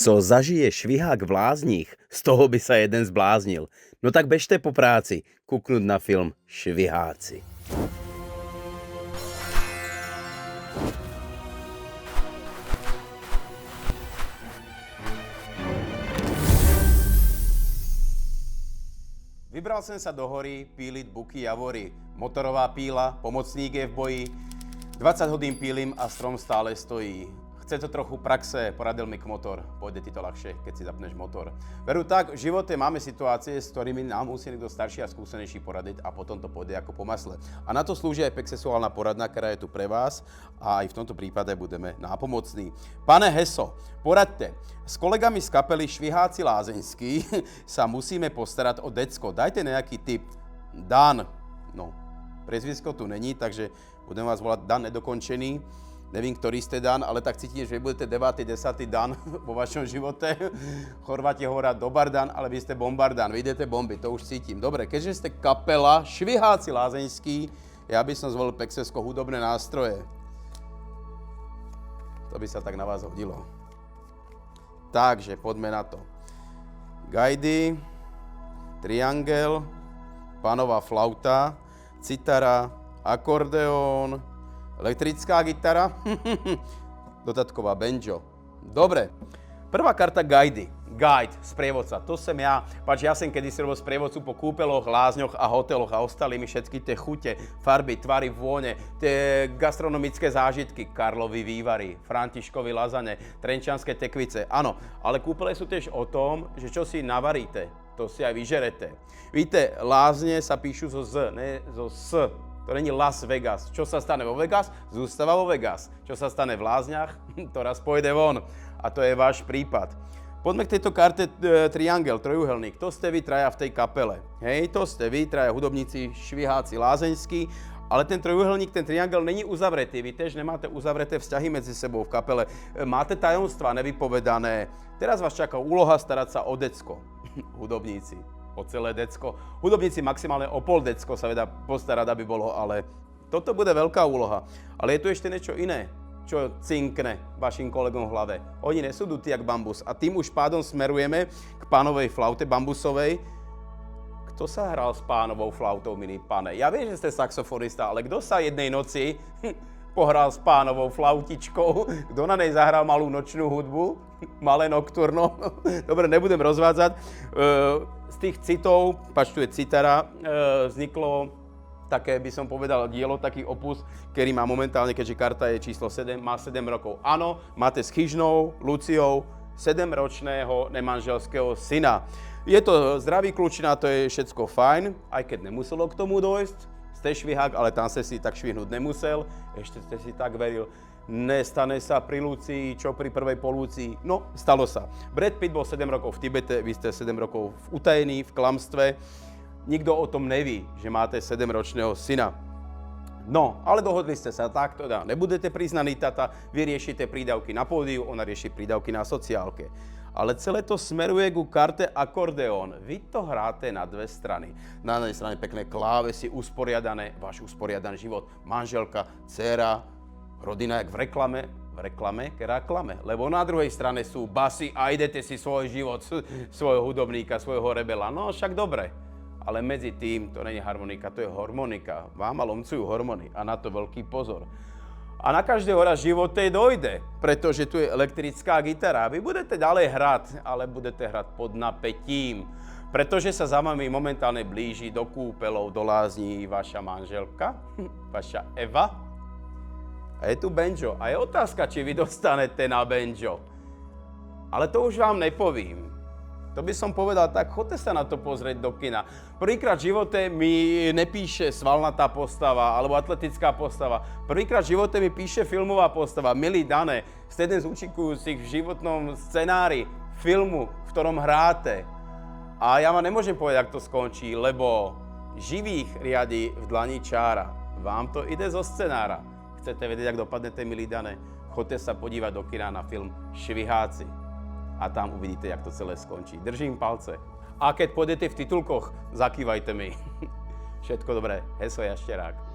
Co zažije švihák v Lázních, z toho by sa jeden zbláznil. No tak bežte po práci, kuknúť na film Šviháci. Vybral som sa do hory píliť buky javory. Motorová píla, pomocník je v boji. 20 hodín pílim a strom stále stojí. Chce to trochu praxe, poradil mi kmotor. Pôjde ti to ľahšie, keď si zapneš motor. Veru tak, v živote máme situácie, s ktorými nám musí niekto starší a skúsenejší poradiť a potom to pôjde ako po masle. A na to slúži aj pexesexuálna poradná, ktorá je tu pre vás a aj v tomto prípade budeme nápomocní. Pane Heso, poradte. S kolegami z kapely Šviháci Lázeňskí sa musíme postarať o decko. Dajte nejaký tip. Dan. No, prezvisko tu není, takže budem vás volať Dan Nedokončený. Nevím, ktorý ste Dan, ale tak cítim, že vy budete 9. 10. Dan vo vašom živote. Chorváti hovoria dobar Dan, ale vy ste bombardan. Vy idete bomby, to už cítim. Dobre, keďže ste kapela Šviháci Lázeňskí, ja by som zvolil pexesko hudobné nástroje. To by sa tak na vás hodilo. Takže poďme na to. Gajdy, triangel, panová flauta, citara, akordeón, elektrická gitara, dodatková banjo. Dobre, prvá karta gajdy. Guide, sprievodca, to som ja. Páč, ja som kedysi robil sprievodcu po kúpeloch, lázňoch a hoteloch a ostali mi všetky tie chute, farby, tvary, vône, tie gastronomické zážitky, Karlovy vývary, Františkovi lazane, trenčianske tekvice. Áno, ale kúpele sú tiež o tom, že čo si navaríte, to si aj vyžerete. Víte, lázne sa píšu zo Z, ne zo S. To není Las Vegas. Čo sa stane vo Vegas? Zústava vo Vegas. Čo sa stane v lázniach? To raz pôjde von. A to je váš prípad. Poďme k tejto karte triangel, trojuhelník. To ste vy traja v tej kapele. Hej, to ste vy, traja hudobníci, Šviháci Lázeňskí. Ale ten trojuhelník, ten triangel není uzavretý. Vy tiež nemáte uzavreté vzťahy medzi sebou v kapele. Máte tajomstvá nevypovedané. Teraz vás čaká úloha starať sa o decko. Hudobníci. O celé decko. Hudobníci maximálne o pol decko sa vedá postarať, aby bolo, ale toto bude veľká úloha. Ale je tu ešte niečo iné, čo cinkne vašim kolegom v hlave. Oni nesú dutý jak bambus a tým už pádom smerujeme k pánovej flaute bambusovej. Kto sa hral s pánovou flautou, milý pane? Ja viem, že ste saxofonista, ale kto sa jednej noci pohral s pánovou flautičkou? Kto na nej zahral malú nočnú hudbu? Malé nocturno? Dobre, nebudem rozvádzať. Z tých citov, pač tu je citara, vzniklo také, by som povedal, dielo, taký opus, ktorý má momentálne, keďže karta je číslo 7, má 7 rokov. Áno, máte s Chyžnou, Luciou, 7-ročného nemanželského syna. Je to zdravý kľúčina, to je všetko fajn, aj keď nemuselo k tomu dojsť. Ste švihák, ale tam ste si tak švihnúť nemusel, ešte ste si tak veril. Nestane sa pri Lucii, čo pri prvej polúcii. No, stalo sa. Brad Pitt bol 7 rokov v Tibete, vy ste 7 rokov v utajení, v klamstve. Nikto o tom neví, že máte 7-ročného syna. No, ale dohodli ste sa tak, teda nebudete priznaný tata, vy riešite prídavky na pódiu, ona rieši prídavky na sociálke. Ale celé to smeruje ku karte akordeón. Vy to hráte na dve strany. Na jednej strane pekné klávesy, usporiadané, váš usporiadaný život, manželka, dcéra, rodina jak v reklame, ktorá klame. Lebo na druhej strane sú basy a idete si svoj život, svojho hudobníka, svojho rebela. No však dobre. Ale medzi tým to nie je harmonika, to je hormonika. Vám lomcujú hormóny a na to veľký pozor. A na každého raz živote dojde, pretože tu je elektrická gitara. Vy budete ďalej hrať, ale budete hrať pod napätím. Pretože sa za vami momentálne blíži do kúpelov, do lázní vaša manželka, vaša Eva. A je tu banjo. A je otázka, či vy dostanete na banjo. Ale to už vám nepovím. To by som povedal tak, chodte sa na to pozrieť do kina. Prvýkrát v živote mi nepíše svalnatá postava alebo atletická postava. Prvýkrát v živote mi píše filmová postava. Milý Dane, ste jeden z účinkujúcich v životnom scenári filmu, v ktorom hráte. A ja vám nemôžem povedať, ako to skončí, lebo živých riadi v dlani čára. Vám to ide zo scenára. Chcete vedieť, ako dopadnete, milí Dane? Choďte sa podívať do kina na film Šviháci. A tam uvidíte, jak to celé skončí. Držím palce. A keď pôjdete v titulkoch, zakývajte mi. Všetko dobré. Heso Jašterák.